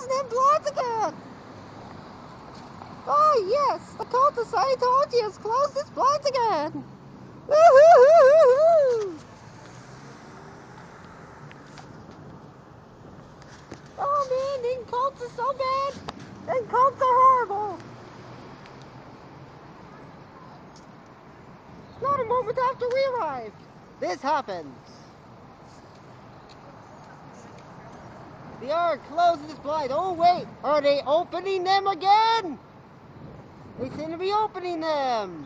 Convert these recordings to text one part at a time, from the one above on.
closing them blinds again! Oh yes, the cult of Scientology has closed its blinds again! Woo-hoo-hoo-hoo-hoo! Oh man, them cults are so bad! Them cults are horrible! Not a moment after we arrived, this happens. They are closing this blind. Oh wait, are they opening them again? They seem to be opening them.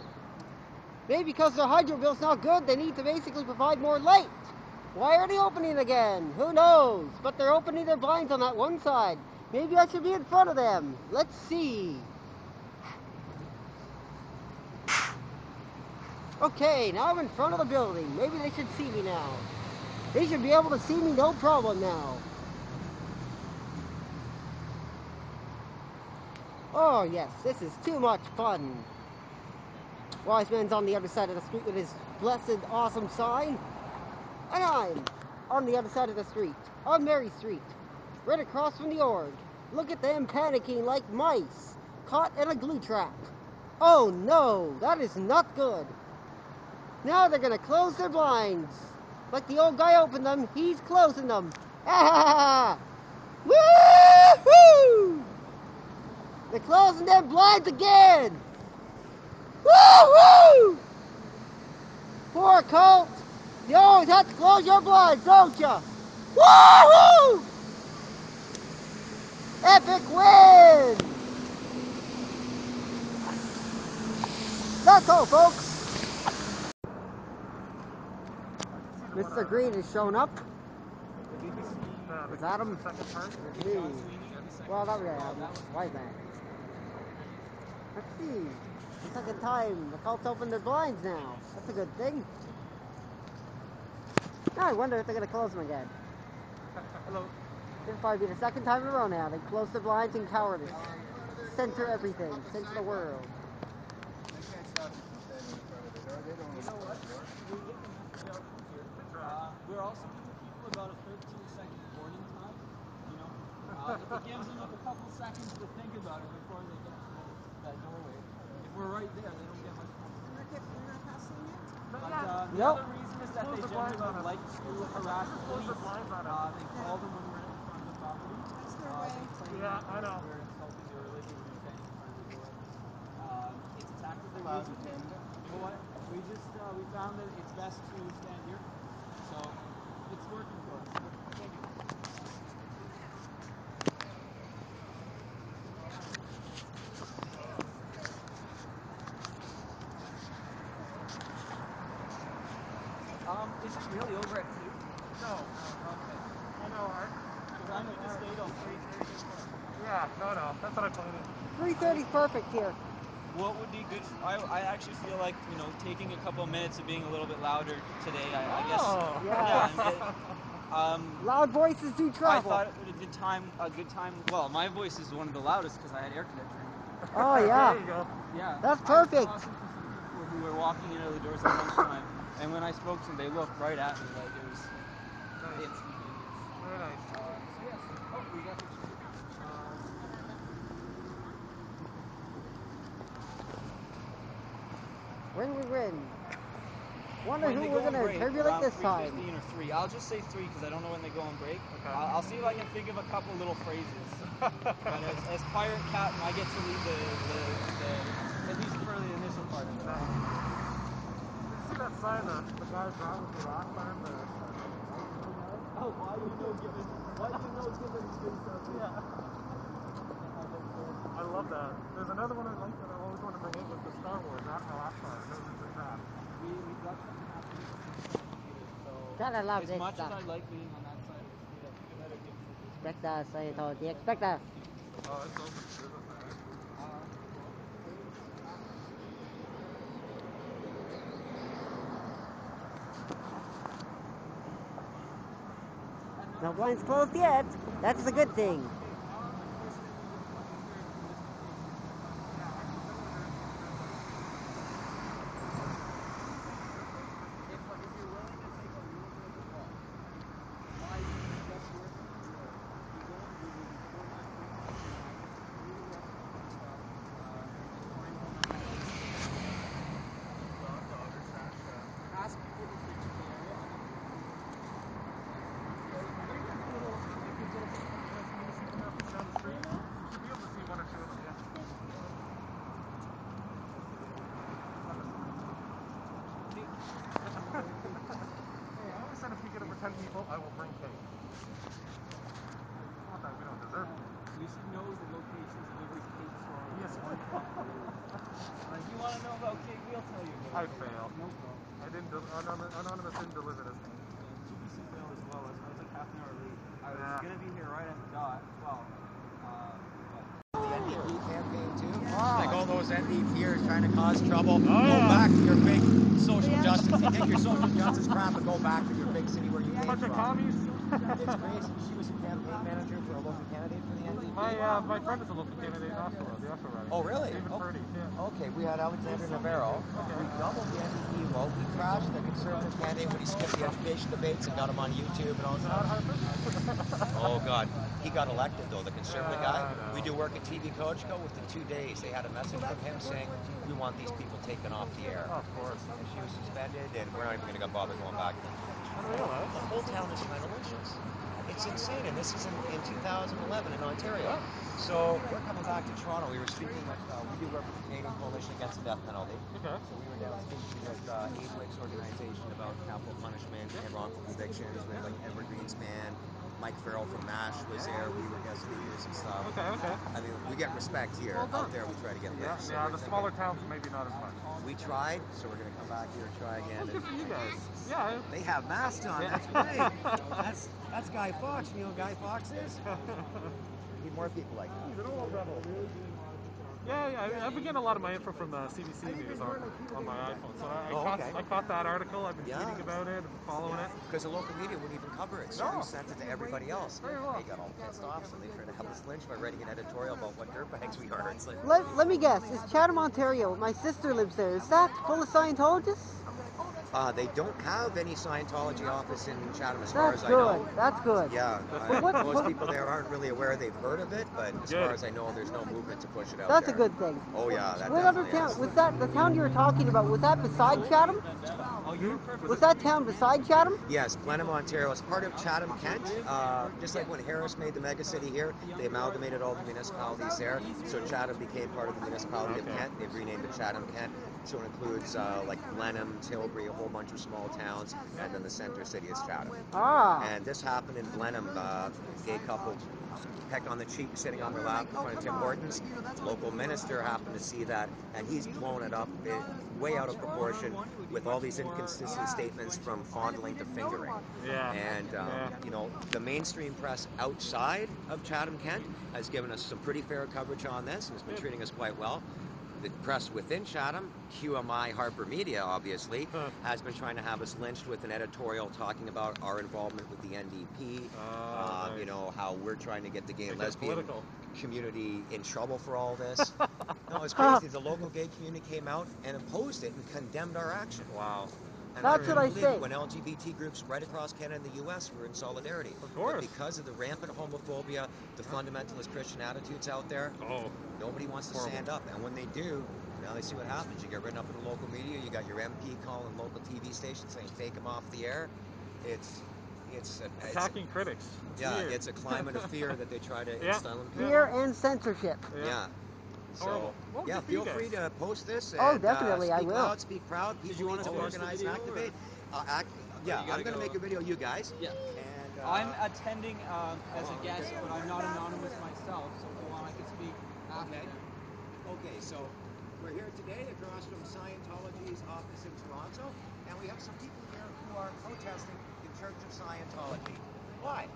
Maybe because their hydro bill's not good, they need to basically provide more light. Why are they opening again? Who knows? But they're opening their blinds on that one side. Maybe I should be in front of them. Let's see. Okay, now I'm in front of the building. Maybe they should see me now. They should be able to see me no problem now. Oh yes, this is too much fun. Wise man's on the other side of the street with his blessed awesome sign. And I'm on the other side of the street, on Mary Street, right across from the org. Look at them panicking like mice, caught in a glue trap. Oh no, that is not good. Now they're gonna close their blinds. Like the old guy opened them, he's closing them. Ah! Woo-hoo! They're closing them blinds again! Woo-hoo! Poor cult! You always have to close your blinds, don't ya? Woo-hoo! Epic win! That's all, folks. Mr. Green has shown up. Is that him? It's me. Well, not really. Wise man. Let's see. The second time the cult's opened their blinds now. That's a good thing. Now I wonder if they're going to close them again. Hello. It'll probably be the second time in a row now. They close their blinds in cowardice. Censor everything. Censor the world. You know what? We're also giving people about a 13-second warning time. You know, it gives them a couple seconds to think about it before they get to that doorway. If we're right there, they don't get much time. We're not passing it? But the other reason is that they generally like to harass police. They call them when we're in front of the property. That's their way. Yeah, I know. We're insulting their religion when we're standing in front of the door. It's a tactic they use in Canada. You know what? We found that it's best to stand here. So it's working for us. Thank you. Is it really over at 2? No. Okay. I know, Art. Because I need to stay till 3:30. Yeah, no, that's what I planned. 3:30 is perfect here. What would be good? I actually feel like, you know, taking a couple of minutes and being a little bit louder today. I guess. Yeah. Loud voices do travel. I thought it would be a good time. Well, my voice is one of the loudest because I had air conditioning. Oh yeah. There you go. Yeah. That's perfect. I was talking to some people who were walking in early doors at lunchtime, and when I spoke to them, they looked right at me like it was instant idiots. Very nice. So yes. Oh, we got pictures here. When we win. Wonder When who they we're go on gonna break, turbulate around this time. 3:15 or 3. I'll just say 3 because I don't know when they go on break. Okay. I'll see if I can think of a couple little phrases. But as pirate captain, I get to lead the at least for the initial part of it. Did you see that sign that the guy driving with the rock band? Oh, why you know Gibbons been so good? Yeah. I love that. There's another one I like that I always want to bring in with the Star Wars. That's how I started. It was the draft. We've got something happening with the computer, so Gotta love as this much stuff. as I like being on that side of the street, I think I better give it this. Expect us, Scientology. Expect us. Oh, it's open to business, man. No blinds closed yet. That's a good thing. people, I will bring cake. Not that we don't deserve cake. We should know the locations of every cake store. Yes. Like, you want to know about cake? We'll tell you about I cake. fail. No problem. I didn't. Anonymous didn't deliver this cake. TBC failed as well. I was like half an hour late. I was gonna be here right at the dot. Well, The NDP campaign too. Wow. Like all those NDPers trying to cause trouble. Oh, Go yeah. back to your big social justice. You take your social justice crap and go back to your big city where you came Bunch of from. commies. It's crazy. She was a campaign manager for a local candidate for the NDP. My friend is a local candidate in Oshawa, the Oshawa riding. Oh, really? David Purdy, yeah. Okay, we had Alexander Navarro. Okay. We doubled the NDP vote. We trashed the conservative candidate when he skipped the education debates and got him on YouTube and all that Not stuff. Harper? Oh, God. He got elected, though, the conservative guy. I know. We do work at TV Cogeco. Within 2 days, they had a message from him saying, we want these people taken off the air. Oh, of course. And she was suspended, and we're not even going to bother going back there. Unreal, eh? The whole town is trying to lynch us. It's insane, and this is in 2011 in Ontario. Yeah. So we're coming back to Toronto. We were speaking with, we do work with the Canadian Coalition Against the Death Penalty. Okay. So we were down speaking with Abewick's organization about capital punishment and wrongful convictions. We had like Edward Greenspan, Mike Farrell from MASH was there. We were guest speakers and stuff. Okay. I mean, we get respect here. Well done. Out there, we try to get Yeah, lynched. So yeah, we're the thinking- smaller towns maybe not as much. We tried, so we're going to come back here and try again. Well, good for you guys. Yeah. They have masks on. Yeah. That's great. That's Guy Fawkes. You know who Guy Fawkes is? Need more people like that. He's an old rebel. Yeah, I've been getting a lot of my info from the CBC News on my iPhone. So I caught that article. I've been tweeting about it and following it. Because the local media wouldn't even cover it, so No. we sent it to everybody else. Very well. They got all pissed off, so they tried to have us lynched by writing an editorial about what dirtbags we are. It's like, Let me guess. Is Chatham, Ontario? My sister lives there. Is that full of Scientologists? they don't have any Scientology office in Chatham, as far That's as I good. know. That's good. Yeah, what- most people there aren't really aware. They've heard of it, but as Good. far as I know, there's no movement to push it out That's there. a good thing. Oh yeah, that What other definitely town? is. Was that the town you were talking about? Was that beside Chatham? Oh, you were perfect. Was that town beside Chatham? Yes, Blenheim, Ontario is part of Chatham, Kent. Just like when Harris made the megacity here, they amalgamated all the municipalities there. So Chatham became part of the municipality of Kent. They've renamed it Chatham, Kent. So it includes like Blenheim, Tilbury, a whole bunch of small towns, and then the center city is Chatham. Ah. And this happened in Blenheim. Gay couple peck on the cheek, sitting on their lap in front of Tim Hortons. Local minister happened to see that, and he's blown it up way out of proportion with all these inconsistent statements from fondling to fingering. Yeah. And, you know, the mainstream press outside of Chatham, Kent has given us some pretty fair coverage on this and has been treating us quite well. The press within Chatham, QMI, Harper Media, obviously, has been trying to have us lynched with an editorial talking about our involvement with the NDP, Nice. you know, how we're trying to get the gay and Make it lesbian political. community in trouble for all this. No, it's crazy. The local gay community came out and opposed it and condemned our action. Wow. And That's I what I couldn't believe it think. when LGBT groups right across Canada and the U.S. were in solidarity. Of course. But because of the rampant homophobia, the fundamentalist Christian attitudes out there, Oh. nobody wants to Horrible. stand up. And when they do, now they see what happens. You get written up in the local media. You got your MP calling local TV stations saying take them off the air. It's Attacking critics. yeah, Weird. it's a climate of fear that they try to Yeah. instill in people. Fear and censorship. Yeah. So, Horrible. Well, yeah, good for you feel free guys. to post this. Oh, And, definitely, I speak will. loud, speak proud. People you need want to us to finish the organize and video, or- activate. Yeah, you I'm going to gotta make go- a video, you guys. Yeah. And I'm attending as a guest, but I'm not anonymous myself, so if you want, I can speak after Okay. them. Okay, so we're here today across from Scientology's office in Toronto, and we have some people here who are protesting the Church of Scientology. Why?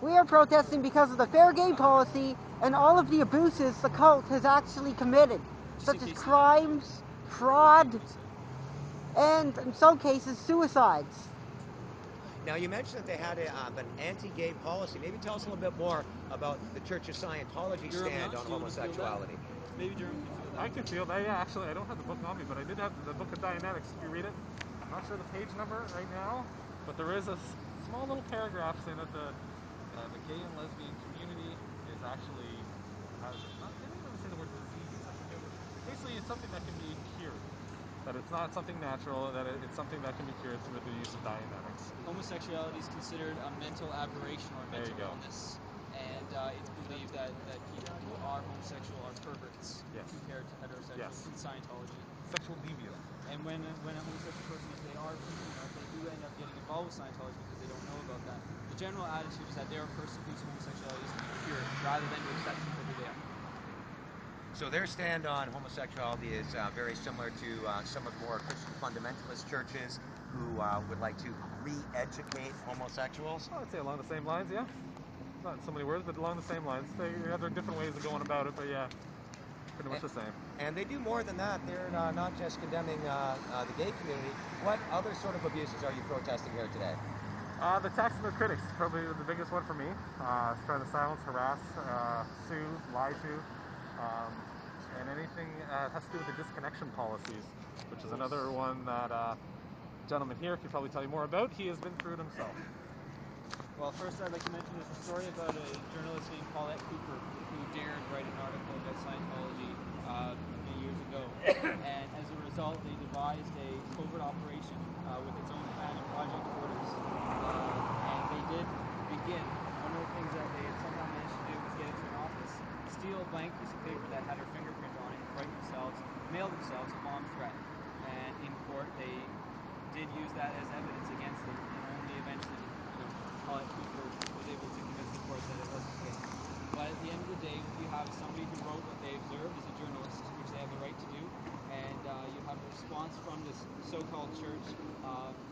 We are protesting because of the fair game policy and all of the abuses the cult has actually committed, such as crimes, fraud, and in some cases suicides. Now, you mentioned that they had an anti-gay policy. Maybe tell us a little bit more about the Church of Scientology's stand on homosexuality. Maybe Jeremy can feel that. I can feel that. Yeah, actually, I don't have the book on me, but I did have the book of Dianetics. If you read it, I'm not sure the page number right now, but there is a small little paragraph saying that the gay and lesbian community is actually has not. They didn't really say the word disease. I forget what. Basically, it's something that can be cured. That it's not something natural. That it's something that can be cured through the use of Dianetics. Homosexuality is considered a mental aberration or There you mental go. illness, and it's believed that people who are homosexual are perverts compared to heterosexuals in Scientology. Sexual deviants. And when a homosexual person, if they are, if they do end up getting involved with Scientology because they don't know about that, the general attitude is that they are a person whose homosexuality is to be cured, rather than to accept them for who they are. So their stand on homosexuality is very similar to some of the more Christian fundamentalist churches who would like to re-educate homosexuals. Well, I'd say along the same lines, yeah. Not in so many words, but along the same lines. They have their different ways of going about it, but yeah, pretty much the same. And they do more than that. They're not just condemning the gay community. What other sort of abuses are you protesting here today? The attacks on their critics, probably the biggest one for me. Trying to silence, harass, sue, lie to, and anything that has to do with the disconnection policies, which is another one that gentleman here could probably tell you more about. He has been through it himself. Well, first I'd like to mention there's a story about a journalist named Paulette Cooper who dared write an article about Scientology many years ago. And as a result, they devised a covert operation with its own plan and Project Orders. And they did begin. One of the things that they had somehow managed to do was get into an office, steal a blank piece of paper that had her fingerprint on it, mail themselves a bomb threat. And in court, they did use that as evidence against them, and only eventually, Paulette Cooper was able to convince the court that it wasn't the case. But at the end of the day, what you have is somebody who wrote what they observed as a journalist, which they have the right to do, and you have a response from this so-called church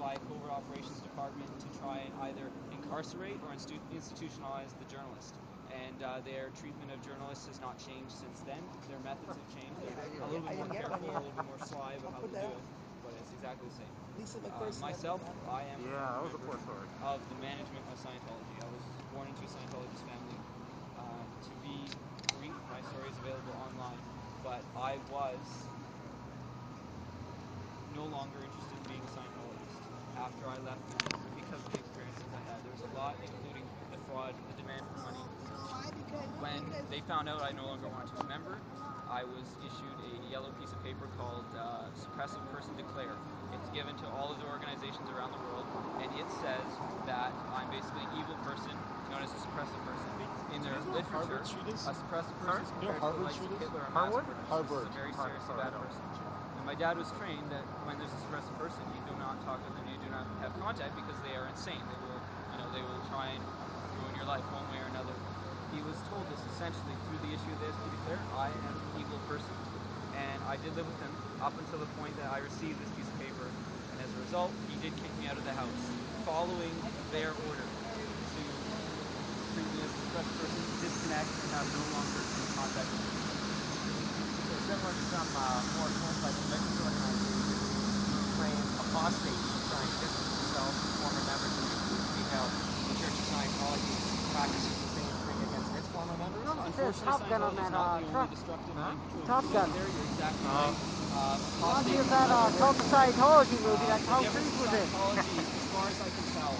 by covert operations department to try and either incarcerate or institutionalize the journalist. And their treatment of journalists has not changed since then. Their methods have changed. They're a little bit more careful, a little bit more sly about how they do it, but it's exactly the same. Myself, I am a member of the management of Scientology. I was born into a Scientologist family. To be brief, my story is available online, but I was no longer interested in being a Scientologist after I left them because of the experiences I had. There was a lot, including the fraud, the demand for money. When they found out I no longer wanted to be a member, I was issued a yellow piece of paper called Suppressive Person Declare. It's given to all of the organizations around the world, and it says that I'm basically an evil person known as a suppressive person. In their literature, a suppressive person is compared to the likes of Hitler or mass murderers. This is a very seriously bad person. And my dad was trained that when there's a suppressive person, you do not talk with them, you do not have contact because they are insane. They will try and ruin your life one way or another. He was told this essentially through the issue of the SP Declare. I am an evil person, and I did live with him up until the point that I received this piece of paper, and as a result, he did kick me out of the house, following their order to treat me as a suppressed person, to disconnect, and have no longer contact with me. So similar to some more cult-like religious organizations who claim apostates to try and distance themselves from former members, and you speak out the Church of Scientology practices the same thing against its former members? Unfortunately, Top Gun on Scientology is that not the only truck. destructive mind control Top group Gun. out there. You're exactly right. Reminds me Apostates of that is another Cult word of for it. Scientology movie that The Tom difference Cruise with was in. Scientology, as far as I can tell,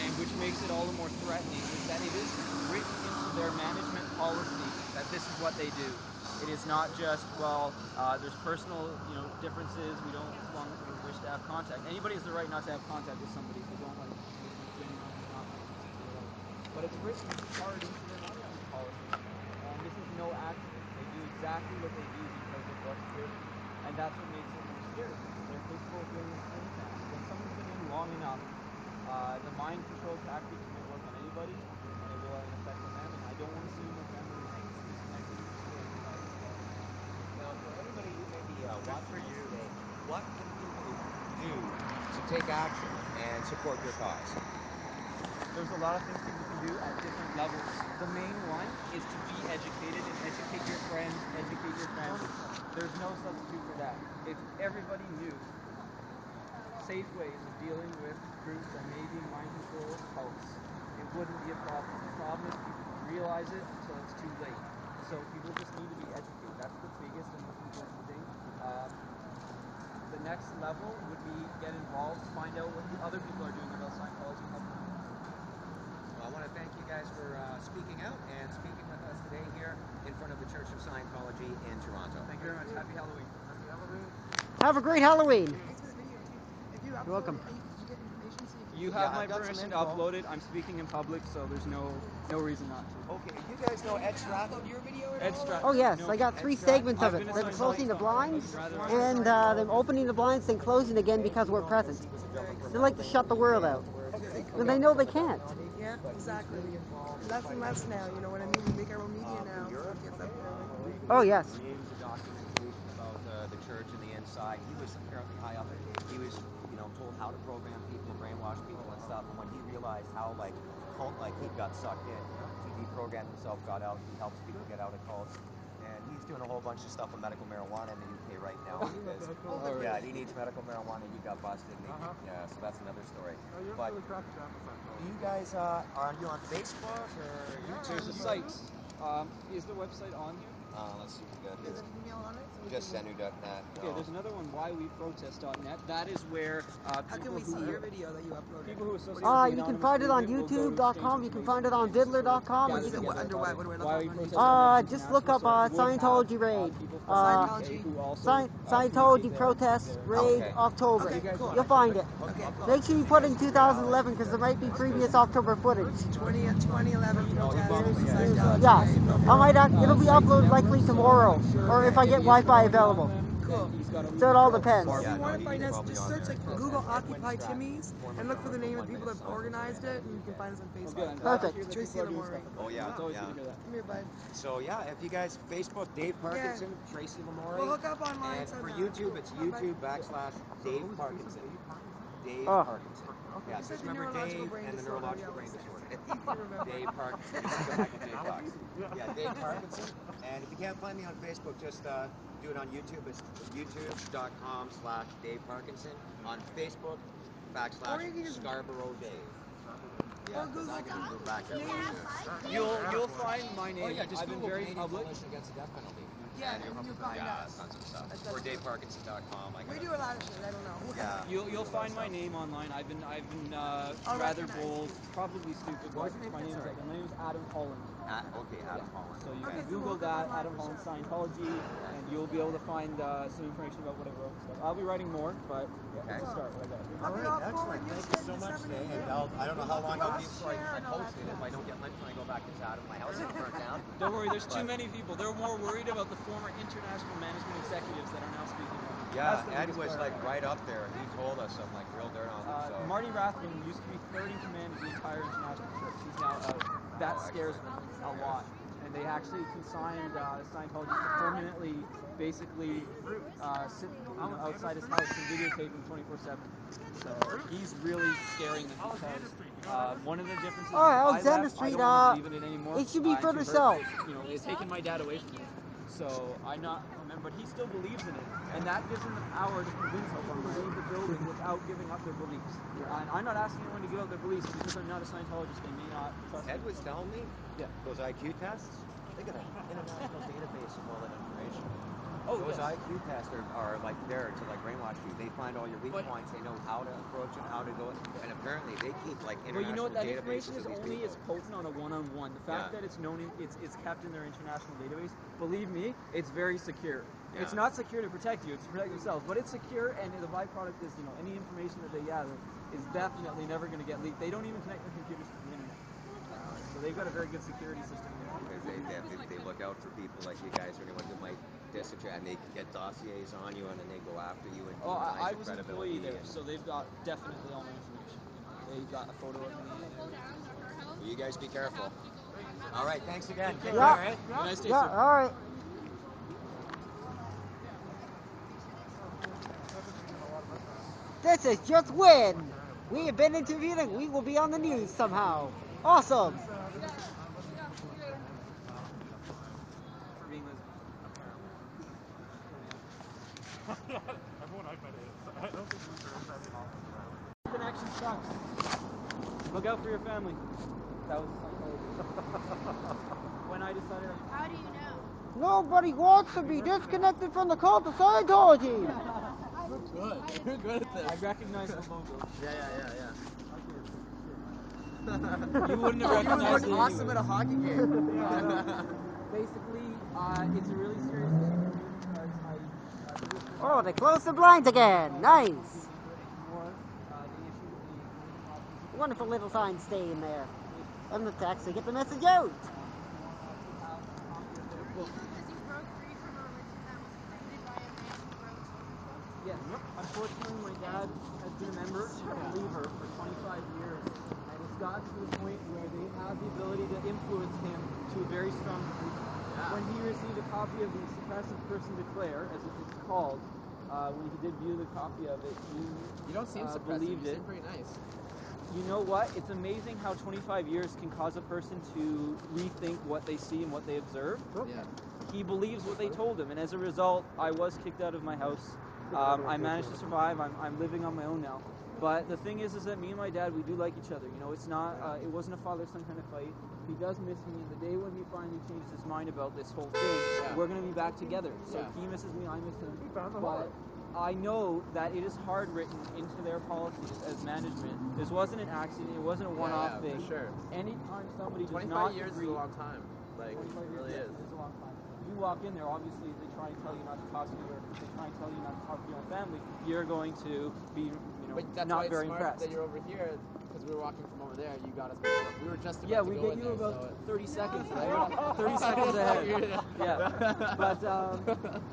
and which makes it all the more threatening, is that it is written into their management policy that this is what they do. It is not just, there's personal, differences. We don't longer wish to have contact. Anybody has the right not to have contact with somebody if they don't like them, if they genuinely not like them, or whatever. But it's written hard into their management policy, and this is no accident. They do exactly what they do because of what's written, and that's what makes it more scary. They're capable of doing this anytime. When someone's been in long enough, the mind control tactics will work on anybody, and it will have an effect on them, and I don't want to see my family remains disconnected and destroyed because of that. Now, for anybody who may be watching this today, what can people do to take action and support your cause? There's a lot of things people can do at different levels. The main one is to be educated and educate your friends, educate your family. There's no substitute for that. If everybody knew safe ways of dealing with groups that may be mind control cults, it wouldn't be a problem. The problem is people don't realize it until it's too late. So people just need to be educated. That's the biggest and most important thing. The next level would be get involved, find out what the other people are doing about Scientology, help them. I want to thank you guys for speaking out and speaking with us today here in front of the Church of Scientology in Toronto. Thank you very much. Happy Halloween. Have a great Halloween. Thanks for the video, too. If you You're welcome. Did you get information so you You Yeah, have my I've got some permission to info. upload it. I'm speaking in public, so there's no reason not to. Okay, you guys know Ed Stratton? Upload your video at Ed all? Stratton. Oh yes, No. I got 3 Stratton. segments of I've it. been a Them closing the Scientologist blinds, rather and them opening the blinds, then closing again because we're present. They like to shut the world out. But they know they can't. Yeah, exactly. Less and less now, you know what I mean? We make our own media now, so it gets up there. Oh yes. Reading the documentation about the church and the inside. He was apparently high up. He was, told how to program people, brainwash people and stuff. And when he realized how cult-like he got sucked in, he deprogrammed himself, got out. He helps people get out of cults. And he's doing a whole bunch of stuff with medical marijuana in the UK right now because he needs medical marijuana. He got busted. And so that's another story. But do you guys are you on Facebook or YouTube? There's a site. Is the website on here? Let's see what we got There's here. an email on it? So Just senu.net. Okay, there's another one, whyweprotest.net. That is where how can we see your video that you uploaded? people who associate with the You can anonymous find it on movement will go to YouTube.com. You can find it on Vidler.com. gather Is it together under about what? What do we look why up we on protest YouTube? on Just look up International, so it would have, Scientology raid. people from Scientology. who also Scientology their- protest their- raid Okay. October. Okay, cool. You'll find it. Okay, cool. Make sure you put in 2011 because there might be previous October footage. 2011 protest. Yes, it'll be uploaded likely tomorrow, or if I get Wi-Fi available. Cool. So it all depends. If you want to he's find us, probably just on search there. like Google Edwin Occupy Stratton, Timmies former and look for the drummer name for of the people that Monday, organized it, and you can find us on Good. Facebook. I'm glad to Perfect. hear that Tracy people are doing Lamore. stuff. Oh yeah, It's always yeah. good to hear that. Come here, bud. So yeah, if you guys Facebook Dave Parkinson, Tracy Lamore, We'll hook up online and for somehow. YouTube it's Come on, bud. YouTube.com/Dave Parkinson. Dave Oh. Parkinson. Yeah, It's just like the remember neurological Dave brain and the disorder, neurological yeah, brain it's disorder. easy to remember. Dave Parkinson. You see the Michael J. Fox. Yeah, Dave Parkinson. And if you can't find me on Facebook, just do it on YouTube. It's youtube.com/Dave Parkinson. On Facebook, Or you can just- /Scarborough Dave. Yeah, Or because I Google. can go back there too. You'll find my name. Oh yeah, just I've been Google very Canadian public. Coalition Against the Death Penalty. Yeah, and you'll find us. Tons of stuff. That's Or true. DaveParkinson.com. We do a lot of shit. I don't know. Yeah. You'll find my name online. I've been I'll rather recognize bold, you. probably stupid. What was But your name my again? name is Sorry. my name is Adam Holland. Okay, Adam Holland. So you Okay, can so Google we'll look that, online Adam for Holland sure. Scientology, and you'll be able to find some information about what I wrote and stuff. I'll be writing more, but Okay. to start what I got. All right, excellent. Thank you so much, Dave. And I don't know how long I'll be before I post it. If I don't get lunch when I go back to Chatham, my house is burnt down. Don't worry, there's too many people. They're more worried about the former international management executives that are now speaking up. Yeah, That's the Ed biggest was priority. like right up there. He told us some like real dirt on them. So. Marty Rathbun used to be third in command of the entire international church. He's now out. That scares them a lot. And they actually consigned Scientologists to permanently, basically, sit outside his house and videotape him 24/7. So he's really scaring them because one of the differences is if I Alexander left, Street, I don't want to believe in it anymore. it should be I'm further too hurt. south. It's taken my dad away from me. So I'm not, but he still believes in it, and that gives him the power to convince people to leave the building without giving up their beliefs. And I'm not asking anyone to give up their beliefs because I'm not a Scientologist. They may not trust Ed me. was telling me those IQ tests, they got an international database of all that information. Oh, Those yes. IQ tests are like there to like brainwash you. They find all your weak points. They know how to approach it, how to go. And apparently they keep like international Well, you know what? That databases information is of these only people. as potent on a one-on-one. The fact that it's known, it's kept in their international database. Believe me, it's very secure. Yeah. It's not secure to protect you; it's to protect themselves. But it's secure, and the byproduct is, any information that they gather is definitely never going to get leaked. They don't even connect their computers to the internet, so they've got a very good security system. Because they look out for people like you guys or anyone who might disagree, and they get dossiers on you, and then they go after you and I demonize your was an credibility. employee there, so they've got definitely all my information. They got a photo of me. Well, you guys be careful. All right, thanks again. Take Yeah. care, eh? Nice day, Yeah, sir. all right. This is just win. We have been interviewed and we will be on the news somehow. Awesome. For being Everyone I've met is. I don't think there is any option. Connection sucks. Look out for your family. That was when I decided. How do you know? Nobody wants to be disconnected from the cult of Scientology. Good. You're good at this. I recognize the logo. Yeah. You wouldn't have recognized it awesome anyway. at a hockey game. Basically, it's a really serious issue because Oh, they closed the blinds again. Nice. ignore the issue with the wonderful little sign staying there. And to actually get the message out. Because you broke free from a religion that was created by a man who wrote children's books? Yes. Unfortunately, my dad has been a member, a believer, for 25 years. And it's gotten to the point where they have the ability to influence him to a very strong degree. When he received a copy of the Suppressive Person Declare, as it's called, when he did view the copy of it, You don't seem suppressive, believed you it. seem pretty nice. You know what? It's amazing how 25 years can cause a person to rethink what they see and what they observe. Yeah. He believes what they told him, and as a result, I was kicked out of my house. I managed to survive. I'm living on my own now. But the thing is that me and my dad, we do like each other. You know, it's not, it wasn't a father-son kind of fight. He does miss me, and the day when he finally changed his mind about this whole thing, we're going to be back together. So he misses me, I miss him. But I know that it is hard written into their policies as management. This wasn't an accident. It wasn't a one-off thing. For sure. Anytime somebody does 25 not years agree, is a long time. Like, it really is. It's a long time. You walk in there, obviously, they try and tell you not to talk to you, or if they try and tell you not to talk to your own family, you're going to be, But that's not why very it's smart impressed. that you're over here, because we were walking from over there, you got us before. We were just about to we go get in you there, about so 30 seconds, right? 30 seconds ahead. But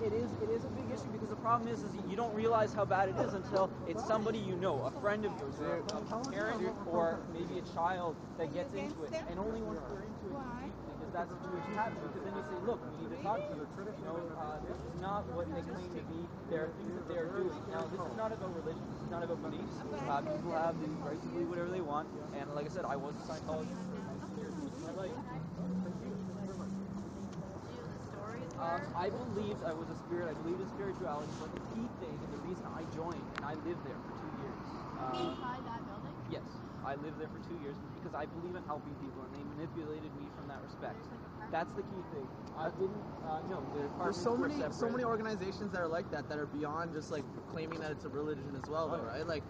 it is a big issue, because the problem is you don't realize how bad it is until it's somebody you know, a friend of yours, or a parent, or maybe a child that gets into it. And only once they're into it, does that situation happen, because then you say, look, we need to talk to you. This is not what they claim to be. There are things that they are doing. Now, this is not about religion. This is not about beliefs. People have the right to believe whatever they want. And like I said, I was a Scientologist for 6 years of my life. I believed I was a spirit. I believed in spirituality. But the key thing, and the reason I joined, and I lived there for 2 years. Inside that building? Yes. I lived there for 2 years because I believe in helping people, and they manipulated me from that respect. That's the key thing. I didn't, There's so many organizations that are like that are beyond just like claiming that it's a religion as well, though, right? Like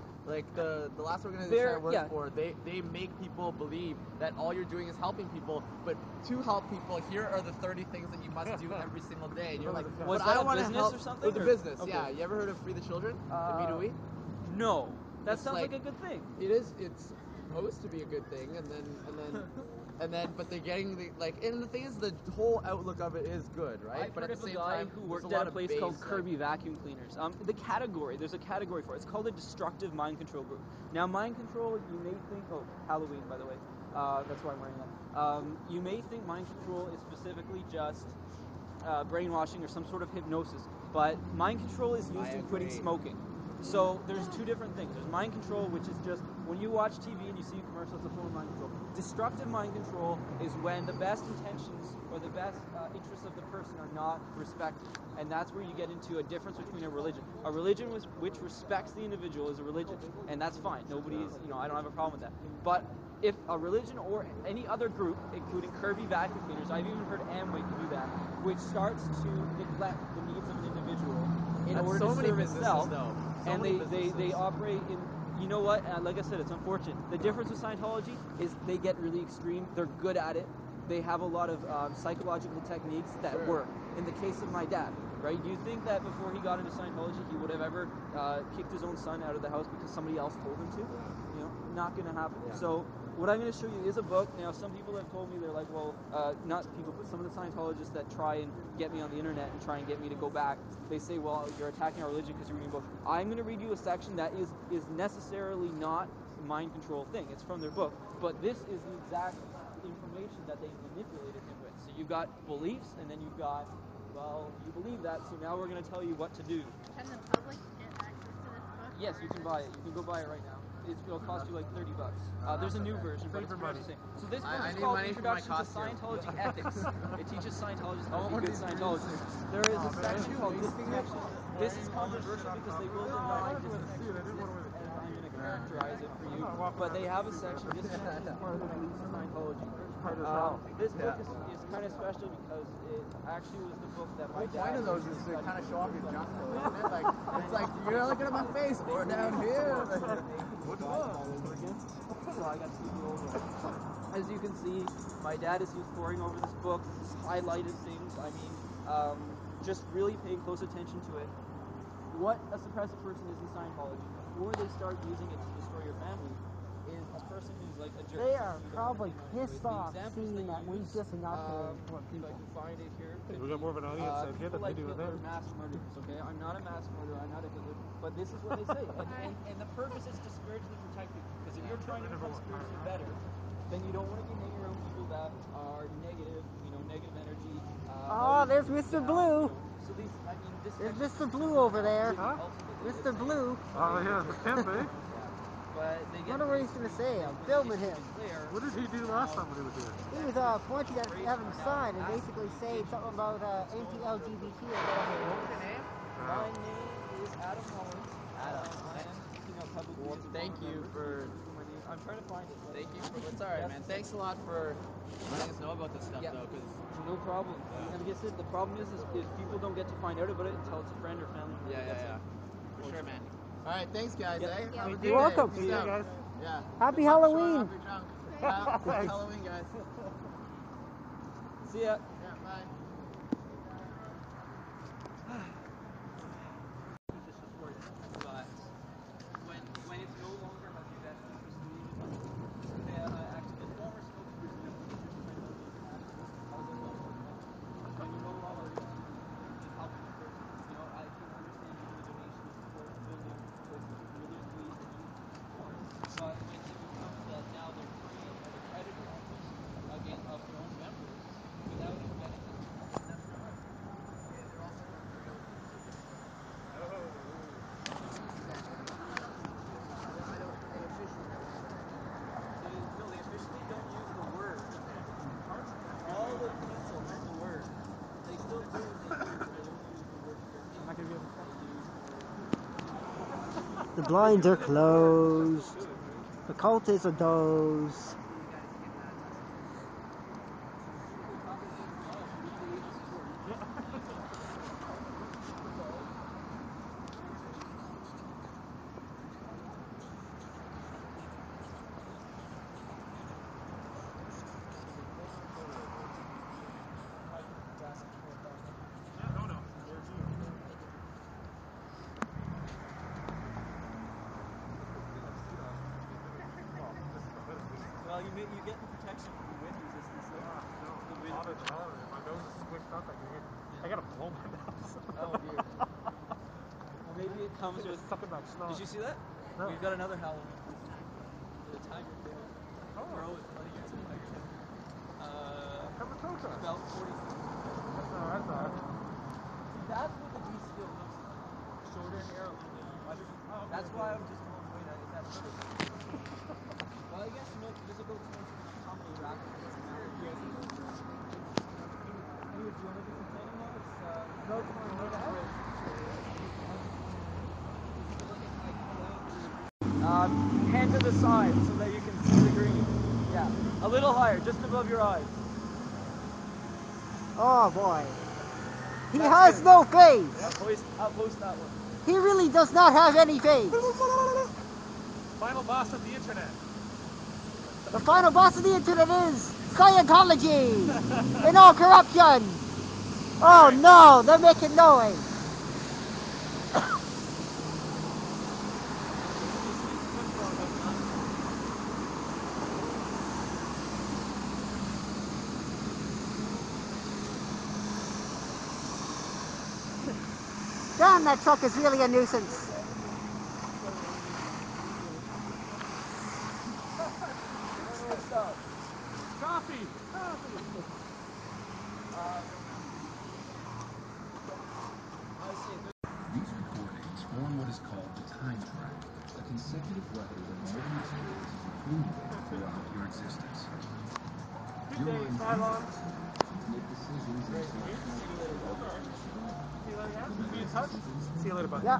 the last organization I worked for, they make people believe that all you're doing is helping people, but to help people, here are the 30 things that you must do every single day, and you're like, but I want to help. Or something? The business, yeah. You ever heard of Free the Children? The Me Do We? No. That sounds like a good thing. It is. It's supposed to be a good thing, but they're getting and the thing is, the whole outlook of it is good, right? I've heard of a guy who worked at a place called Kirby Vacuum Cleaners. There's a category for it. It's called a destructive mind control group. Now, mind control, you may think, Halloween, by the way. That's why I'm wearing that. You may think mind control is specifically just brainwashing or some sort of hypnosis, but mind control is used in quitting smoking. So there's two different things. There's mind control, which is just when you watch TV and you see a commercial, it's a form of mind control. Destructive mind control is when the best intentions or the best interests of the person are not respected. And that's where you get into a difference between a religion. A religion which respects the individual is a religion, and that's fine. Nobody's, I don't have a problem with that. But if a religion or any other group, including Kirby Vacuum Cleaners, I've even heard Amway do that, which starts to neglect the needs of an individual in order to serve itself, and they operate in, like I said, it's unfortunate. The difference with Scientology is they get really extreme. They're good at it. They have a lot of psychological techniques that work. In the case of my dad, right? Do you think that before he got into Scientology, he would have ever kicked his own son out of the house because somebody else told him to? Not going to happen. Yeah. So what I'm going to show you is a book. Now, some people have told me, they're like, well, not people, but some of the Scientologists that try and get me on the internet and try and get me to go back, they say, well, you're attacking our religion because you're reading a book. I'm going to read you a section that is necessarily not a mind control thing. It's from their book. But this is the exact information that they manipulated him with. So you've got beliefs, and then you've got, well, you believe that, so now we're going to tell you what to do. Can the public get access to this book? Yes, you can buy it. You can go buy it right now. It'll cost you like $30. There's a new version, but it's pretty the same. So this book is called Introduction to Scientology Ethics. It teaches Scientologists how to be good Scientologists. There is a section called Disconnection. This is controversial because they will deny disconnection exists, and I'm going to characterize it for you. But they have a section, Disconnection is part of the beliefs of Scientology. This book is kind of special because it actually was the book that my dad... The point of those is to kind of show off your junk, though, isn't it? Like, it's like, you're looking at my face, or down here. What's all over again? So I got to do over. As you can see, my dad is poring over this book. He's highlighted things. I mean, just really paying close attention to it. What a suppressive person is in Scientology, before they start using it to destroy your family, is a person who's like a jerk. They are probably pissed off seeing that we've just inoculated 4 people. If I can find it here. We got more of an audience out here than People they like do with Hitler, them. mass murderers, okay? I'm not a mass murderer, I'm not a Hitler, but this is what they say. And the purpose is to spiritually protect people. Because if you're trying to become spiritually better, then you don't want to be hanging around people that are negative, negative energy. Oh, there's Mr. Blue. So these, I mean, this There's Mr. Blue over there. Huh? Mr. Blue. Oh yeah, the pimp, eh? But they I wonder what he's going to say. I'm filming him. What did he do last time when he was here? He was pointing at Adam's side and basically saying something about anti-LGBT or whatever. What was your name? My name is Adam Mullins. Adam. I am speaking out publicly. Well, thank you for. My name. I'm trying to find it. Thank you. It's all right, man. Thanks a lot for letting us know about this stuff, though. Cause no problem. And like I said, the problem is people don't get to find out about it until it's a friend or family member. Yeah. For sure, man. All right, thanks, guys. Yeah. Eh? Have a You're welcome. Peace See you out. guys. Yeah. Happy Good luck Halloween. showing off your junk. Happy Halloween, guys. See ya. Yeah, bye. This is for you. But when it's no longer has your best interest in the actually the former spokesperson of the Scientology International, I was like, when you're no longer interested in helping the person, I can understand giving a donation to support a building because it's really sweet and you support. But when it becomes that now they're preying as a predator almost again of their own members without even getting them, then that's not right. Yeah, they're also on 302, so just so. They officially don't use that anymore. No, they officially don't use the word. All the council use the word. They still do it. They don't use the word spiritual. I'm not gonna be able to They use the word. The blinds are closed. The cult is a doze. Well, you get the protection from the wind resistance. My nose is squished up. I gotta blow my nose. Oh dear. Well, maybe it comes with. Stuck in that snow. Did you see that? No. We've got another Halloween. The tiger tail. Oh. Grow it, buddy. It's a tiger tail. It's About 40 feet. That's not bad. See, that's what the beast still looks like. Shorter hair, a little bit lush. That's why I'm just blown away that it's that short. Well, I guess physical expansion is commonly rapid. It doesn't matter. Anyways, do you want to do some filming now? No, it's fine. Go ahead. Hand to the side so that you can see the green. Yeah, a little higher, just above your eyes. Oh boy. He That's has good. no face. I'll post that one. He really does not have any face. Final boss of the internet. The final boss of the internet is Scientology and all corruption. Oh no, they're making noise. Damn, that truck is really a nuisance. Coffee! These recordings form what is called the time track, a consecutive record of all the materials you've accumulated throughout your existence. Good day, Cylons. Make decisions in See you later, guys. Be in touch. See you later, bud. Yeah.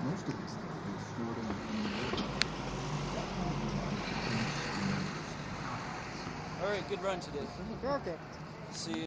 Most of this data is stored in your DNA. All right, good run today. Perfect. See you.